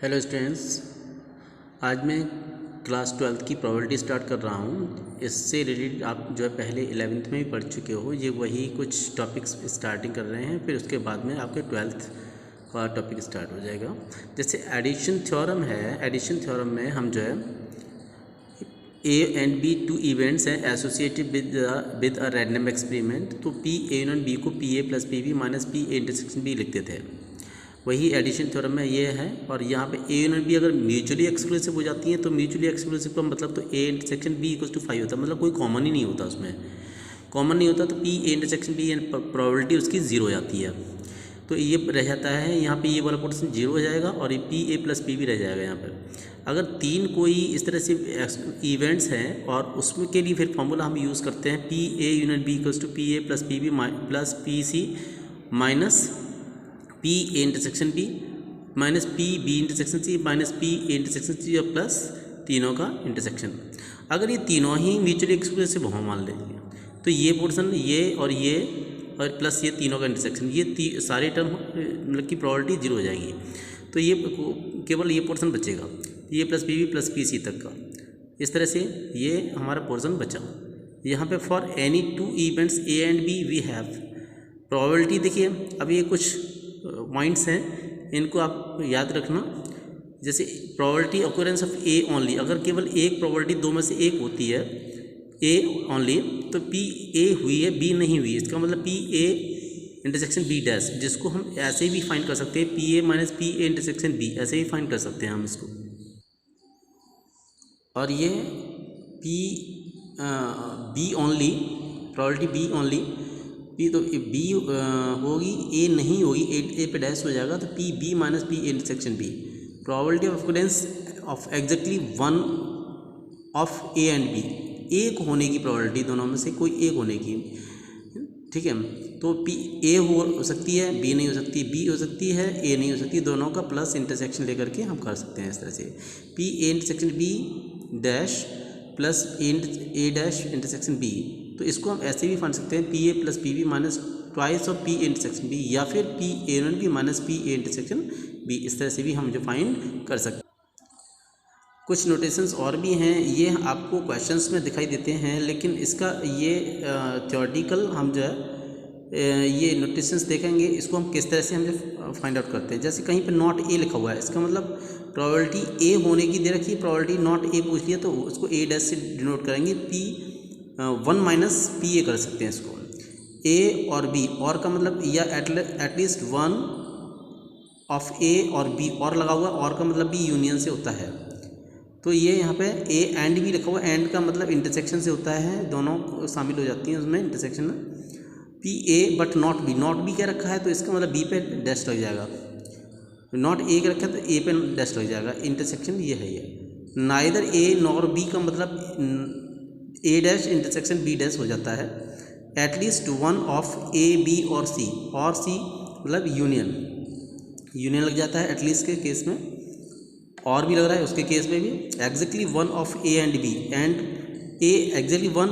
Hello students, आज मैं class 12th की प्रोबेबिलिटी स्टार्ट कर रहा हूँ। इससे रिलेटेड आप जो है पहले 11th में भी पढ़ चुके हो। ये वही कुछ टॉपिक्स स्टार्टिंग कर रहे हैं, फिर उसके बाद में आपके 12th का टॉपिक स्टार्ट हो जाएगा। जैसे एडिशन थ्योरम है, एडिशन थ्योरम में हम जो है A and B two events हैं associated with a random experiment, तो पी ए यूनियन बी को P A plus P B minus P A intersection B लिखते थे। वही एडिशन थ्योरम में ये है। और यहाँ पे ए यूनियन बी अगर म्यूचुअली एक्सक्लूसिव हो जाती है तो म्यूचुअली एक्सक्लूसिव का मतलब तो A intersection B equal to 5 होता है, मतलब कोई कॉमन ही नहीं होता, उसमें कॉमन नहीं होता, तो P A intersection B and probability उसकी ज़ीरो हो जाती है। तो ये रह जाता है यहाँ पे, ये वाला पोर्शन जीरो हो जाएगा और ये पी ए प्लस पी भी रह जाएगा। यहाँ पर अगर तीन कोई इस तरह से इवेंट्स हैं और उसमें के लिए फिर फॉर्मूला हम यूज़ करते हैं P A union B equals to P A plus P B plus P C minus P A intersection B minus P B intersection C minus P A intersection C और plus तीनों का intersection. अगर ये तीनों ही mutually exclusive हो मान लीजिए, तो ये पोर्शन ये और प्लस ये तीनों का इंटरसेक्शन, ये सारे टर्म मतलब की प्रोबेबिलिटी जीरो हो जाएगी। तो ये केवल ये पोर्शन बचेगा, ये plus P B plus P C तक का। इस तरह से ये हमारा पोर्शन बचा। यहाँ पे for any two events A and B we have probability. देखिए अब ये कुछ पॉइंट्स हैं, इनको आप याद रखना। जैसे probability occurrence of A only, अगर केवल एक प्रोबेबिलिटी दो में से एक होती है ए ओनली, तो पी ए हुई है बी नहीं हुई, इसका मतलब P A intersection B dash, जिसको हम ऐसे भी फाइंड कर सकते हैं P A minus P A intersection B, ऐसे भी फाइंड कर सकते हैं हम इसको। और ये P B only, probability B only, P तो बी होगी ए नहीं होगी, ए पे डैश हो जाएगा, तो P B minus P A intersection B. Probability of occurrence of exactly one of A and B, एक होने की प्रोबेबिलिटी, दोनों में से कोई एक होने की, ठीक है। तो पी ए हो सकती है, बी नहीं हो सकती, बी हो सकती है, ए नहीं हो सकती, दोनों का प्लस इंटरसेक्शन लेकर के हम कर सकते हैं इस तरह से। P A intersection B dash plus A dash intersection B, तो इसको हम ऐसे भी फाइंड सकते हैं P A plus P B minus twice of P A intersection B, या फिर P A union B minus P A intersection B, इस तरह से भी हम जो फाइंड कर सकते हैं। कुछ नोटेशंस और भी हैं, ये आपको क्वेश्चंस में दिखाई देते हैं, लेकिन इसका ये थ्योरेटिकल हम जो है ये नोटेशंस देखेंगे, इसको हम किस तरह से हम जो फाइंड आउट करते हैं। जैसे कहीं पर नॉट ए लिखा हुआ है, इसका मतलब प्रोबेबिलिटी ए होने की दे रखी है, प्रोबेबिलिटी नॉट ए पूछ लिया, तो उसको ए डैश से डिनोट करेंगे, पी 1 माइनस पी ए कर सकते हैं इसको। ए और बी, और का मतलब या एटलीस्ट वन ऑफ ए और बी, और लगा हुआ, और का मतलब भी यूनियन से होता है। तो ये यहाँ पे ए एंड भी लिखा हुआ, एंड का मतलब इंटरसेक्शन से होता है, दोनों शामिल हो जाती हैं उसमें इंटरसेक्शन में। P A but not be, not be क्या रखा है, तो इसका मतलब बी पे डैश लग जाएगा, नॉट ए का रखा है तो ए पे डैश लग जाएगा, इंटरसेक्शन ये है। ये नाइदर ए नॉर बी का मतलब A dash intersection B dash हो जाता है। At least one of A B और सी मतलब यूनियन लग जाता है एटलीस्ट के केस में, और भी लग रहा है उसके केस में भी। Exactly one of A and B, and A exactly one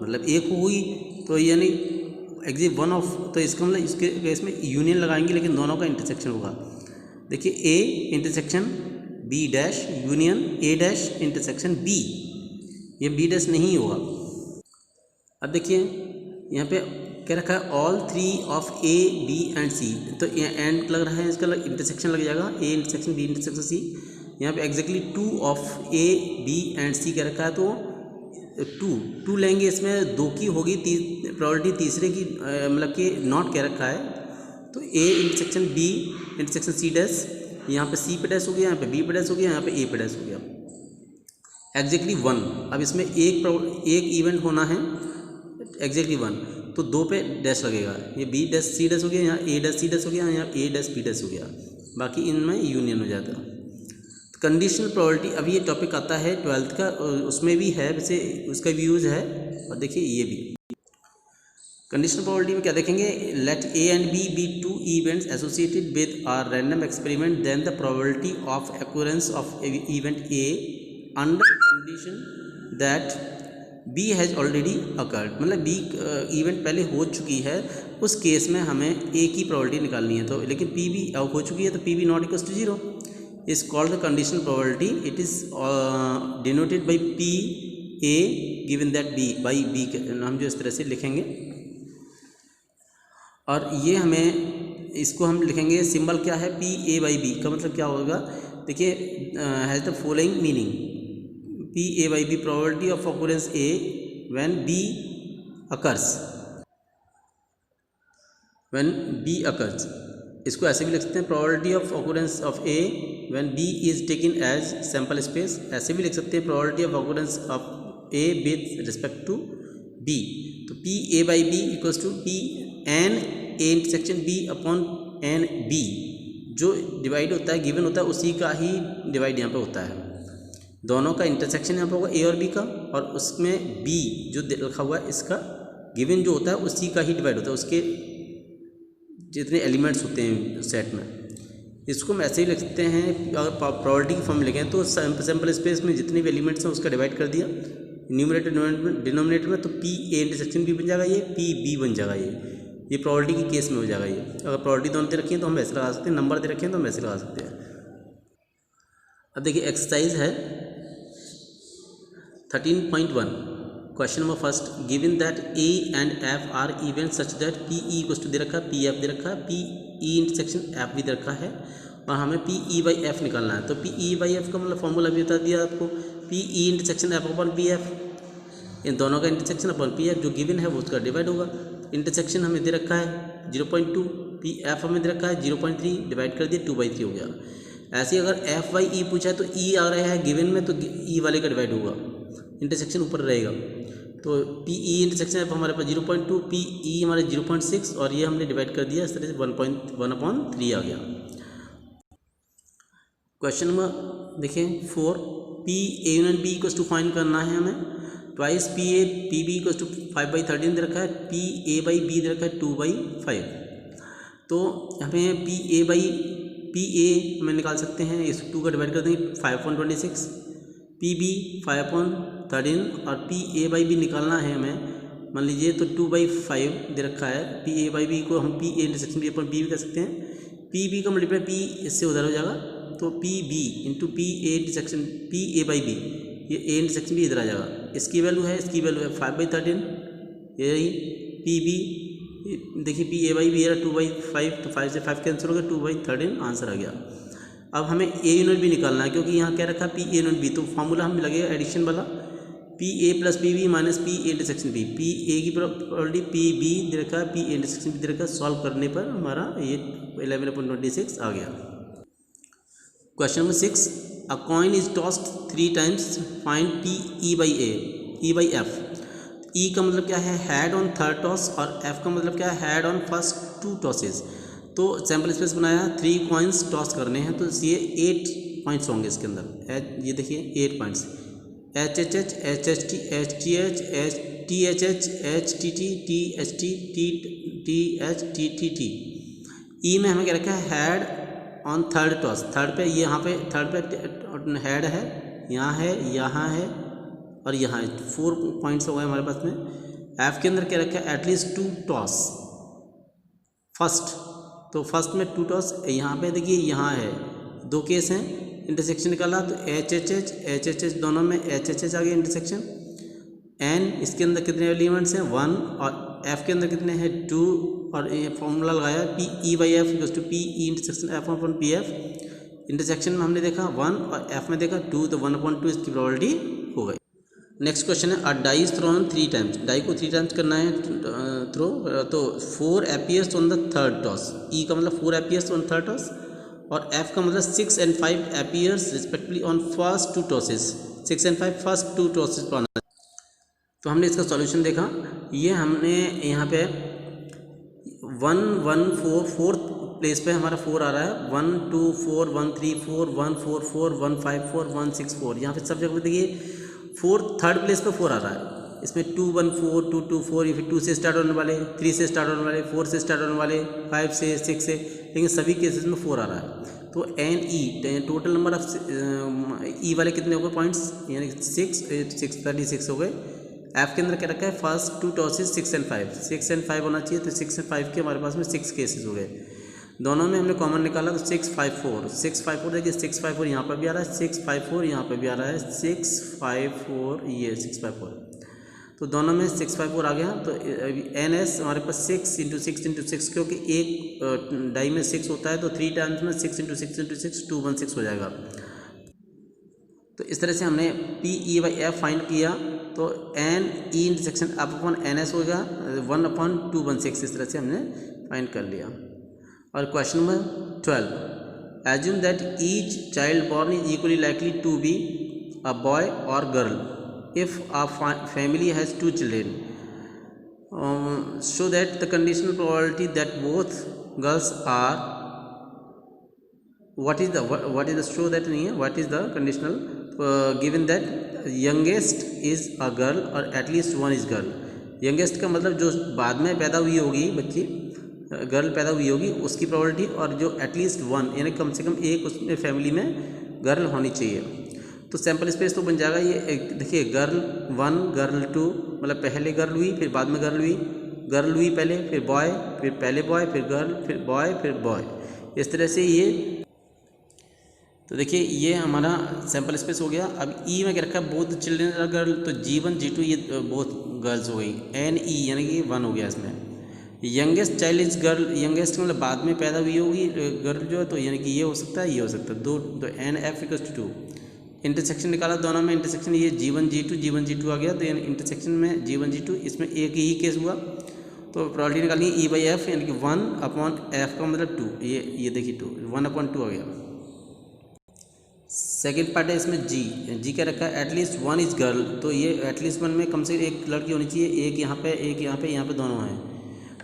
मतलब एक हुई, तो यानी एग्जैक्ट वन ऑफ, तो इसका मतलब इसके केस में यूनियन लगाएंगे, लेकिन दोनों का इंटरसेक्शन होगा। देखिए A intersection B dash union A dash intersection B, ये बी डैश नहीं होगा। अब देखिए यहाँ पे क्या रखा है, all three of A B and C, तो एंड लग रहा है, इसका इंटरसेक्शन लग जाएगा A intersection B intersection C. यहाँ पे exactly two of A B and C क्या रखा है, तो टू लेंगे, इसमें दो की होगी प्रोबेबिलिटी, तीसरे की मतलब कि नॉट क्या रखा है, तो A intersection B intersection C dash, यहाँ पे सी पे डैश हो गया, यहाँ पे बी पे डैश हो गया, यहाँ पे ए पे डैश हो गया, एग्जैक्टली वन। अब इसमें एक इवेंट होना है एग्जैक्टली वन, तो दो पे डैश लगेगा, ये बी डैश सी डैश हो गया, यहाँ ए डैश सी डैश हो गया, यहाँ ए डैश बी डैश हो गया, बाकी इनमें यूनियन हो जाता है। कंडीशनल प्रोबेबिलिटी, अब ये टॉपिक आता है 12th का, उसमें भी है, वैसे उसका भी यूज़ है। और देखिए ये भी कंडीशनल प्रोबेबिलिटी में क्या देखेंगे, let A and B two events associated with a random experiment, then the probability of occurrence of event A under condition that B has already occurred, मतलब बी इवेंट पहले हो चुकी है, उस केस में हमें ए की प्रोबेबिलिटी निकालनी है। तो लेकिन पी बी हो चुकी है, तो P B not equals to 0, is called the conditional probability. It is denoted by P A given that B by B के हम जो इस तरह से लिखेंगे. और ये हमें इसको हम लिखेंगे सिंबल क्या है पी ए बाई बी का मतलब क्या होगा. देखिए has the following meaning. P A by B probability of occurrence A when B occurs. When B occurs इसको ऐसे भी लिख सकते हैं probability of occurrence of A when B is taken as sample space. ऐसे भी लिख सकते हैं probability of occurrence of A with respect to B. तो P A by B equals to P N A intersection B upon N B. जो divide होता है given होता है उसी का ही डिवाइड यहाँ पे होता है. दोनों का इंटरसेक्शन यहाँ पे होगा ए और बी का, और उसमें बी जो लिखा हुआ है इसका गिवन जो होता है उसी का ही डिवाइड होता है, उसके जितने एलिमेंट्स होते हैं सेट में. इसको हम ऐसे ही लिख सकते हैं. अगर प्रोबेबिलिटी की फॉर्म में लिखें तो सैम्पल स्पेस में जितने भी एलिमेंट्स हैं उसका डिवाइड कर दिया न्यूमरेटर डिनोमिनेटर में, तो पी ए इंटरसेक्शन बी बन जाएगा, ये पी बी बन जाएगा. ये प्रोबेबिलिटी के केस में हो जाएगा. ये अगर प्रोबेबिलिटी दोनों दे रखी है तो हम ऐसे लगा सकते हैं, नंबर दे रखे हैं तो हम ऐसे लगा सकते हैं. अब देखिए एक्सरसाइज है 13.1. Question number first. Given that A and F are event such that P E equals to दे रखा है, पी एफ दे रखा है, पी ई इंटरसेक्शन एफ भी दे रखा है, और हमें पी ई बाई एफ निकालना है. तो पी ई बाई एफ का मतलब फॉर्मूला भी बता दिया आपको, P E intersection F upon P F. इन दोनों का इंटरसेक्शन अपॉन पी एफ जो गिवन है वो उसका डिवाइड होगा. इंटरसेक्शन हमें दे रखा है 0.2, पी एफ हमें दे रखा है 0.3, डिवाइड कर दिया 2/3 हो गया. ऐसे अगर एफ बाई ई पूछा है तो ई आ रहा है गिवन में, तो ई वाले का डिवाइड होगा, इंटरसेक्शन ऊपर रहेगा. तो पी ई इंटरसेक्शन एफ हमारे पास 0.2, पी ई हमारे 0.6, और ये हमने डिवाइड कर दिया इस तरह से 1/3 आ गया. क्वेश्चन नंबर देखिए 4. P A union B equals to find करना है हमें. Twice P A P B equals to 5/13 दे रखा है, पी ए बाई बी दे रखा है 2/5. तो हमें P A by P A हमें निकाल सकते हैं, इस 2 का डिवाइड कर देंगे 5/26, पी बी 5/13, और पी ए बाई बी निकालना है हमें मान लीजिए तो 2/5 दे रखा है. पी ए बाई बी को हम P A intersection B upon B भी कर सकते हैं. पी बी का मल्टीप्लाई पी इससे उधर हो जाएगा, तो P B into P A intersection P A by B, ये ए इंटरसेक्शन भी इधर आ जाएगा. इसकी वैल्यू है 5/13, यही पी बी देखिए पी ए बाई बी है 2/5, तो 5 से 5 कैंसिल हो गया, 2/13 आंसर आ गया. अब हमें ए यूनिट भी निकालना है क्योंकि यहाँ क्या रखा है पी ए यूनिट बी, तो फार्मूला हमें लगेगा एडिशन वाला, P A plus P B minus P A intersection B. P A की प्रोबेबिलिटी पी बी दे रखा है, पी ए इंटरसेक्शन बी दे रखा है. सॉल्व करने पर हमारा ये 11/26 आ गया. Question number 6. A coin is tossed 3 times, find P E by A E by F. E का मतलब क्या है हैड ऑन थर्ड टॉस, और एफ का मतलब क्या है हैड ऑन फर्स्ट 2 टॉसेज. तो सैम्पल स्पेस बनाया, 3 कॉइन्स टॉस करने हैं, तो ये 8 पॉइंट्स होंगे इसके अंदर. ये देखिए 8 points, H H H H H T H T H H T H H H T T T H T T T H T T T. E में हमें क्या रखा है head on third toss. Third पे यहाँ पे third पे head है, यहाँ है और यहाँ 4 पॉइंट्स हो गए हमारे पास में. एफ के अंदर क्या रखा है एटलीस्ट 2 टॉस फर्स्ट, तो फर्स्ट में 2 टॉस. यहाँ पे देखिए यहाँ है 2 केस हैं, इंटरसेक्शन निकाला तो एच एच एच दोनों में एच एच एच आ गया इंटरसेक्शन. एन इसके अंदर कितने एलिमेंट्स हैं 1, और एफ के अंदर कितने हैं 2, और ये फॉर्मूला लगाया P E by F equals to P E intersection F upon P F. Intersection में हमने देखा 1 और एफ में देखा 2, तो 1/2 इसकी प्रोबेबिलिटी हो गई. नेक्स्ट क्वेश्चन है a die is thrown 3 times. Die को 3 times करना है थ्रो, तो 4 appears on the third toss. E का मतलब 4 appears ऑन थर्ड टॉस, और एफ का मतलब 6 and 5 appears respectively on first 2 tosses. 6 and 5 first 2 tosses पर आना. तो हमने इसका सॉल्यूशन देखा. ये हमने यहाँ पे 1 1 4 4th प्लेस पे हमारा 4 आ रहा है, 1 2 4 1 3 4 1 4 4 1 5 4 1 6 4. यहाँ पे सब जगह देखिए 4 थर्ड प्लेस पे 4 आ रहा है. इसमें 2 1 4 2 2 4, ये फिर 2 से स्टार्ट होने वाले, 3 से स्टार्ट होने वाले, 4 से स्टार्ट होने वाले, 5 से 6 से, लेकिन सभी केसेस में 4 आ रहा है. तो N E total number of E वाले कितने हो गए पॉइंट्स, यानी 36 हो गए. एफ के अंदर क्या रखा है फर्स्ट 2 टॉसेस 6 and 5 होना चाहिए, तो 6 and 5 के हमारे पास में 6 केसेस हो गए. दोनों में हमने कॉमन निकाला तो 654 देखिए 654 यहाँ पर भी आ रहा है, 654 यहाँ पर भी आ रहा है, 654 ये 654, तो दोनों में 654 आ गया। तो एन एस हमारे पास 6 × 6 × 6, क्योंकि एक डाई में 6 होता है तो 3 टाइम्स में 6 × 6 × 6 216 हो जाएगा। तो इस तरह से हमने P E by F find किया, तो N E intersection up upon N S होगा 1/216, इस तरह से हमने फाइंड कर लिया। और question number 12, assume that each child born is equally likely to be a boy और girl if a family has 2 children, show that the conditional probability that both girls are what is the show that नहीं है, what is the conditional given that youngest is a girl और at least one is girl। youngest का मतलब जो बाद में पैदा हुई होगी बच्ची, गर्ल पैदा हुई होगी उसकी प्रोबेबिलिटी, और जो एटलीस्ट वन यानी कम से कम एक उसमें फैमिली में गर्ल होनी चाहिए। तो सैम्पल स्पेस तो बन जाएगा ये, देखिए गर्ल 1 गर्ल 2, मतलब पहले गर्ल हुई फिर बाद में गर्ल हुई पहले, फिर बॉय, फिर पहले बॉय, फिर गर्ल, फिर बॉय, फिर बॉय, इस तरह से ये। तो देखिए ये हमारा सैम्पल स्पेस हो गया। अब ई में क्या रखा है, बोथ चिल्ड्रन आर गर्ल, तो G1 G2 ये बोथ गर्ल्स हो गई, एन ई यानी कि 1 हो गया इसमें। Youngest child is girl, youngest मतलब बाद में पैदा हुई होगी गर्ल जो है, तो यानी कि ये हो सकता है, ये हो सकता है, दो, तो N F equals to 2। Intersection निकाला दोनों में, इंटरसेक्शन ये G1 G2 आ गया, तो यानी इंटरसेक्शन में G1 G2 इसमें एक ही केस हुआ, तो प्रोबेबिलिटी निकाली ई बाई एफ यानी कि 1/f का मतलब 2, ये देखिए 2 1/2 आ गया। सेकेंड पार्ट है इसमें जी क्या रखा है, एटलीस्ट 1 इज गर्ल, तो ये एटलीस्ट 1 में कम से कम एक लड़की होनी चाहिए, एक यहाँ पे एक यहाँ पे दोनों हैं,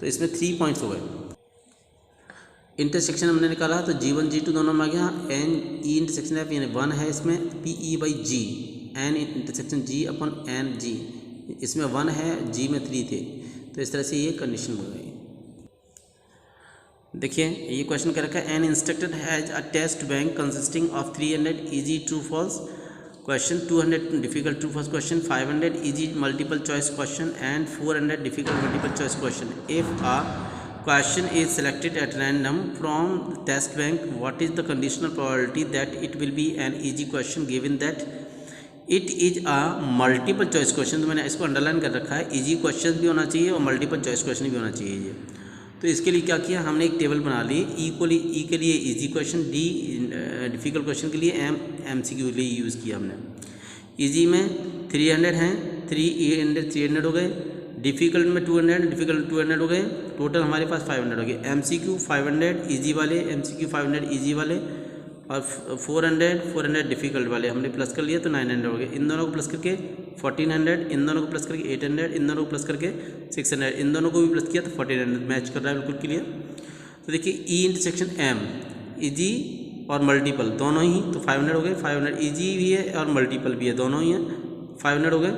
तो इसमें 3 पॉइंट्स हो गए। इंटरसेक्शन हमने निकाला तो G1 G2 दोनों में आ गया, एन ई इंटरसेक्शन एफ यानी 1 है इसमें, P E by G, N intersection G upon N G, इसमें 1 है, जी में 3 थे, तो इस तरह से ये कंडीशन बन गई। देखिए ये क्वेश्चन क्या रखा है, an instructor has a test bank consisting of 300 easy true false question, 200 difficult true false question, 500 easy multiple choice question and 400 difficult multiple choice question. If a question is selected at random from the test bank, what is the conditional probability that it will be an easy question given that it is a multiple choice question। तो मैंने इसको underline कर रखा है, easy question भी होना चाहिए और मल्टीपल चॉइस क्वेश्चन भी होना चाहिए ये। तो इसके लिए क्या किया हमने, एक टेबल बना ली, ई के लिए easy question, D difficult question के लिए, MCQ के लिए यूज़ किया हमने। इजी में 300 हैं, 300 हो गए, डिफ़िकल्ट में 200 हो गए, टोटल हमारे पास 500 हो गए। MCQ 500 इजी वाले, MCQ 500 इजी वाले, और 400 डिफ़िकल्ट वाले हमने प्लस कर लिया, तो 900 हो गए। इन दोनों को प्लस करके 1400, इन दोनों को प्लस करके 800, इन दोनों को प्लस करके 600, इन दोनों को भी प्लस किया तो 1400, मैच कर रहा है बिल्कुल क्लियर। तो देखिए ई इंटरसेक्शन एम, इजी और मल्टीपल दोनों ही, तो 500 हो गए, 500 इजी भी है और मल्टीपल भी है, दोनों ही हैं, 500 हो गए।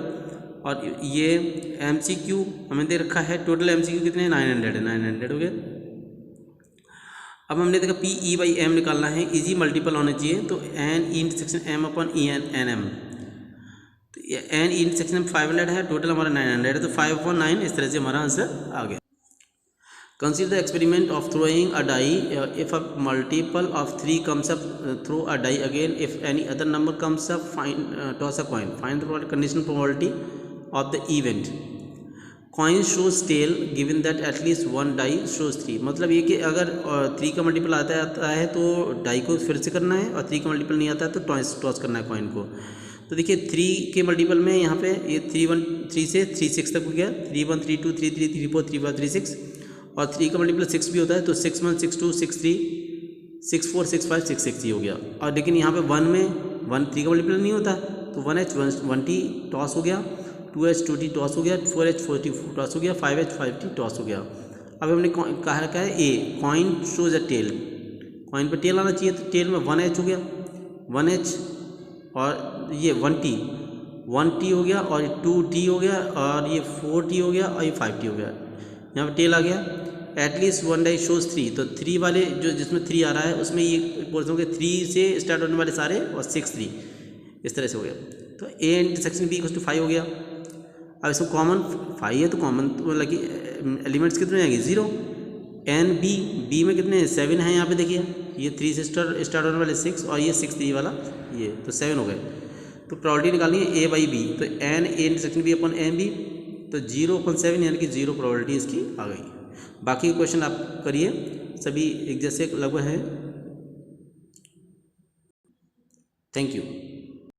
और ये MCQ हमें दे रखा है, टोटल MCQ कितने, 900 है, 900 हो गए। अब हमने देखा पी ई बाई एम निकालना है, इजी मल्टीपल होने चाहिए, तो N E intersection M upon E N M, तो एन ई इंटरसेक्शन 500 है, टोटल हमारा 900 है, तो 5/9 इस तरह से हमारा आंसर आ गया। Consider the experiment of throwing a die, if a multiple of 3 comes up, throw a die again, if any other number comes up, toss a coin, find the conditional probability of the event। coin shows tail given that at least one die shows 3, मतलब ये कि अगर 3 का multiple आता है तो die को फिर से करना है, और 3 का मल्टीपल नहीं आता है तो टॉस करना है कॉइन को। तो देखिए 3 के मल्टीपल में यहाँ पे ये 3 से 36 तक हो गया, 3 1 3 2 3 3 3 4 3 5 3 6, और 3 का मल्टीपल 6 भी होता है, तो 6 1 6 2 6 3 6 4 6 5 6 6 ये हो गया। और लेकिन यहाँ पे 1 में 3 का मल्टीपल नहीं होता, तो 1H 1T टॉस हो गया, 2H 2T टॉस हो गया, 4H 4T टॉस हो गया, 5H 5T टॉस हो गया। अब हमने कहा रखा है A, coin shows a tail, coin पर टेल आना चाहिए, तो टेल में 1H हो गया, 1H और ये 1T हो गया, और 2T हो गया, और ये 4T हो गया, और ये 5T हो गया। यहाँ पर टेल आ गया, एटलीस्ट 1 डाई शोज 3, तो 3 वाले जो जिसमें 3 आ रहा है उसमें ये बोलते होंगे 3 से स्टार्ट होने वाले सारे, और 6 3 इस तरह से हो गया। तो A intersection B equals to 5 हो गया। अब इसमें कॉमन 5 है, तो कॉमन तो मतलब कि एलिमेंट्स कितने आएंगे, 0, एन बी, बी में कितने 7 हैं यहाँ पे देखिए, ये 3 से स्टार्ट होने वाले 6 और ये 6 ये वाला, ये तो 7 हो गए। तो प्रोबेबिलिटी निकालनी है ए बाई बी, तो N A intersection B upon N B, तो 0/7 यानी कि 0 प्रोबेबिलिटी इसकी आ गई। बाकी क्वेश्चन आप करिए, सभी एक जैसे लगभग हैं। Thank you.